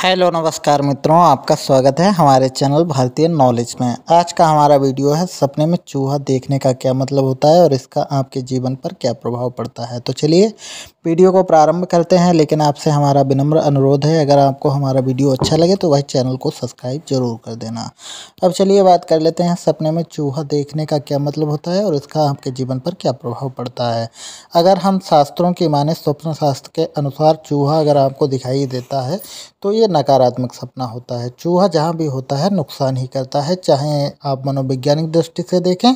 Hello नमस्कार मित्रों, आपका स्वागत है हमारे चैनल भारतीय नॉलेज में। आज का हमारा वीडियो है सपने में चूहा देखने का क्या मतलब होता है और इसका आपके जीवन पर क्या प्रभाव पड़ता है। तो चलिए वीडियो को प्रारंभ करते हैं, लेकिन आपसे हमारा विनम्र अनुरोध है, अगर आपको हमारा वीडियो अच्छा लगे तो वह चैनल को सब्सक्राइब जरूर कर देना। अब चलिए बात कर लेते हैं सपने में चूहा देखने का क्या मतलब होता है और इसका आपके जीवन पर क्या प्रभाव पड़ता है। अगर हम शास्त्रों की माने स्वप्न शास्त्र के अनुसार चूहा अगर आपको दिखाई देता है तो ये नकारात्मक सपना होता है। चूहा जहाँ भी होता है नुकसान ही करता है, चाहे आप मनोवैज्ञानिक दृष्टि से देखें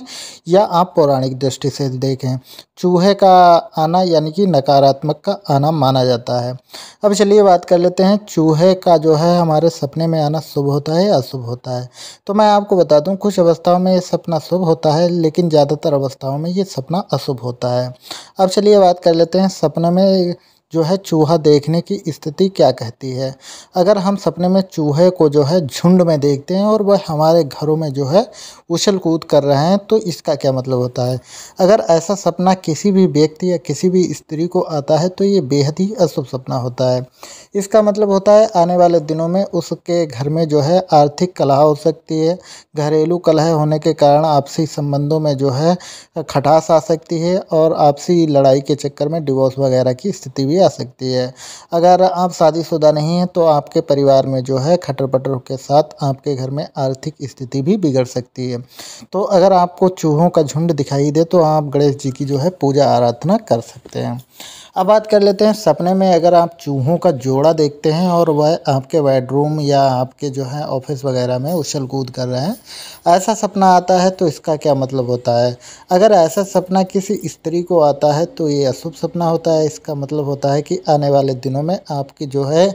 या आप पौराणिक दृष्टि से देखें। चूहे का आना यानी कि नकारात्मक का आना माना जाता है। अब चलिए बात कर लेते हैं चूहे का जो है हमारे सपने में आना शुभ होता है या अशुभ होता है। तो मैं आपको बता दूं, कुछ अवस्थाओं में ये सपना शुभ होता है, लेकिन ज़्यादातर अवस्थाओं में ये सपना अशुभ होता है। अब चलिए बात कर लेते हैं सपने में जो है चूहा देखने की स्थिति क्या कहती है। अगर हम सपने में चूहे को जो है झुंड में देखते हैं और वह हमारे घरों में जो है उछल कूद कर रहे हैं, तो इसका क्या मतलब होता है। अगर ऐसा सपना किसी भी व्यक्ति या किसी भी स्त्री को आता है तो ये बेहद ही अशुभ सपना होता है। इसका मतलब होता है आने वाले दिनों में उसके घर में जो है आर्थिक कलह हो सकती है। घरेलू कलह होने के कारण आपसी संबंधों में जो है खटास आ सकती है और आपसी लड़ाई के चक्कर में डिवोर्स वगैरह की स्थिति भी आ सकती है। अगर आप शादीशुदा नहीं हैं तो आपके परिवार में जो है खटर पटर के साथ आपके घर में आर्थिक स्थिति भी बिगड़ सकती है। तो अगर आपको चूहों का झुंड दिखाई दे तो आप गणेश जी की जो है पूजा आराधना कर सकते हैं। अब बात कर लेते हैं सपने में अगर आप चूहों का जोड़ा देखते हैं और वह आपके बेडरूम या आपके जो है ऑफिस वगैरह में उछल कूद कर रहे हैं, ऐसा सपना आता है तो इसका क्या मतलब होता है। अगर ऐसा सपना किसी स्त्री को आता है तो ये अशुभ सपना होता है। इसका मतलब होता है कि आने वाले दिनों में आपकी जो है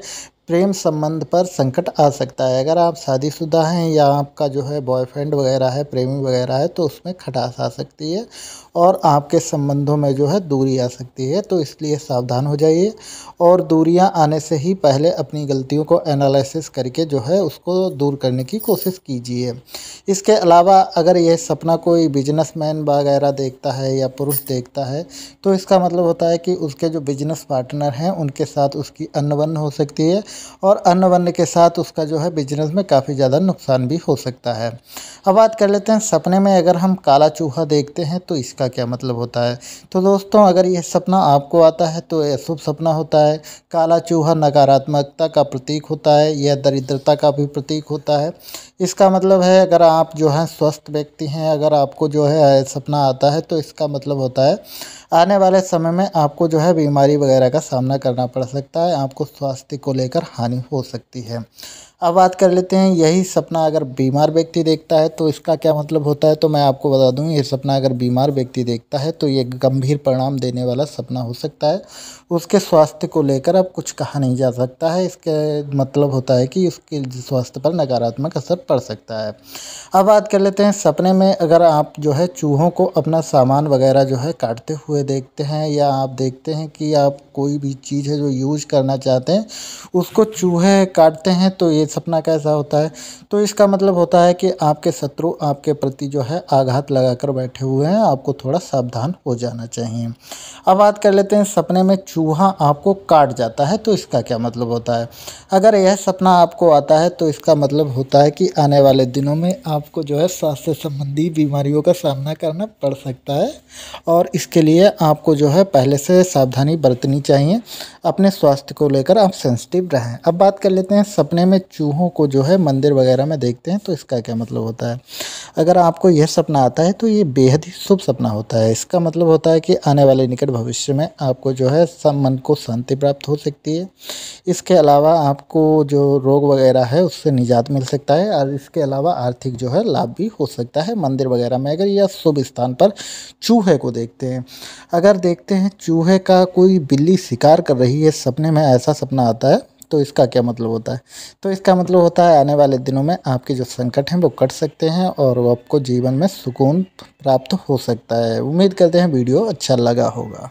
प्रेम संबंध पर संकट आ सकता है। अगर आप शादीशुदा हैं या आपका जो है बॉयफ्रेंड वगैरह है, प्रेमी वगैरह है, तो उसमें खटास आ सकती है और आपके संबंधों में जो है दूरी आ सकती है। तो इसलिए सावधान हो जाइए और दूरियां आने से ही पहले अपनी गलतियों को एनालिसिस करके जो है उसको दूर करने की कोशिश कीजिए। इसके अलावा अगर यह सपना कोई बिजनेसमैन वगैरह देखता है या पुरुष देखता है तो इसका मतलब होता है कि उसके जो बिजनेस पार्टनर हैं उनके साथ उसकी अनबन हो सकती है और अनबन के साथ उसका जो है बिजनेस में काफ़ी ज़्यादा नुकसान भी हो सकता है। अब बात कर लेते हैं सपने में अगर हम काला चूहा देखते हैं तो इसका क्या मतलब होता है। तो दोस्तों, अगर यह सपना आपको आता है तो यह शुभ सपना होता है। काला चूहा नकारात्मकता का प्रतीक होता है, यह दरिद्रता का भी प्रतीक होता है। इसका मतलब है अगर आप जो है स्वस्थ व्यक्ति हैं, अगर आपको जो है सपना आता है तो इसका मतलब होता है आने वाले समय में आपको जो है बीमारी वगैरह का सामना करना पड़ सकता है, आपको स्वास्थ्य को लेकर हानि हो सकती है। अब बात कर लेते हैं यही सपना अगर बीमार व्यक्ति देखता है तो इसका क्या मतलब होता है। तो मैं आपको बता दूं, ये सपना अगर बीमार व्यक्ति देखता है तो ये गंभीर परिणाम देने वाला सपना हो सकता है। उसके स्वास्थ्य को लेकर अब कुछ कहा नहीं जा सकता है। इसके मतलब होता है कि उसके स्वास्थ्य पर नकारात्मक असर पड़ सकता है। अब बात कर लेते हैं सपने में अगर आप जो है चूहों को अपना सामान वगैरह जो है काटते हुए देखते हैं या आप देखते हैं कि आप कोई भी चीज़ है जो यूज करना चाहते हैं उसको चूहे काटते हैं, तो ये सपना कैसा होता है। तो इसका मतलब होता है कि आपके शत्रु आपके प्रति जो है आघात लगाकर बैठे हुए हैं, आपको थोड़ा सावधान हो जाना चाहिए। अब बात कर लेते हैं सपने में चूहा आपको काट जाता है तो इसका क्या मतलब होता है। अगर यह सपना आपको आता है तो इसका मतलब होता है कि आने वाले दिनों में आपको जो है स्वास्थ्य संबंधी बीमारियों का सामना करना पड़ सकता है और इसके लिए आपको जो है पहले से सावधानी बरतनी चाहिए। अपने स्वास्थ्य को लेकर आप सेंसिटिव रहें। अब बात कर लेते हैं सपने में चूहों को जो है मंदिर वगैरह में देखते हैं तो इसका क्या मतलब होता है। अगर आपको यह सपना आता है तो ये बेहद ही शुभ सपना होता है। इसका मतलब होता है कि आने वाले निकट भविष्य में आपको जो है सब मन को शांति प्राप्त हो सकती है। इसके अलावा आपको जो रोग वगैरह है उससे निजात मिल सकता है और इसके अलावा आर्थिक जो है लाभ भी हो सकता है। मंदिर वगैरह में अगर यह शुभ स्थान पर चूहे को देखते हैं, अगर देखते हैं चूहे का कोई बिल्ली शिकार कर रही है, सपने में ऐसा सपना आता है तो इसका क्या मतलब होता है। तो इसका मतलब होता है आने वाले दिनों में आपके जो संकट हैं वो कट सकते हैं और आपको जीवन में सुकून प्राप्त हो सकता है। उम्मीद करते हैं वीडियो अच्छा लगा होगा।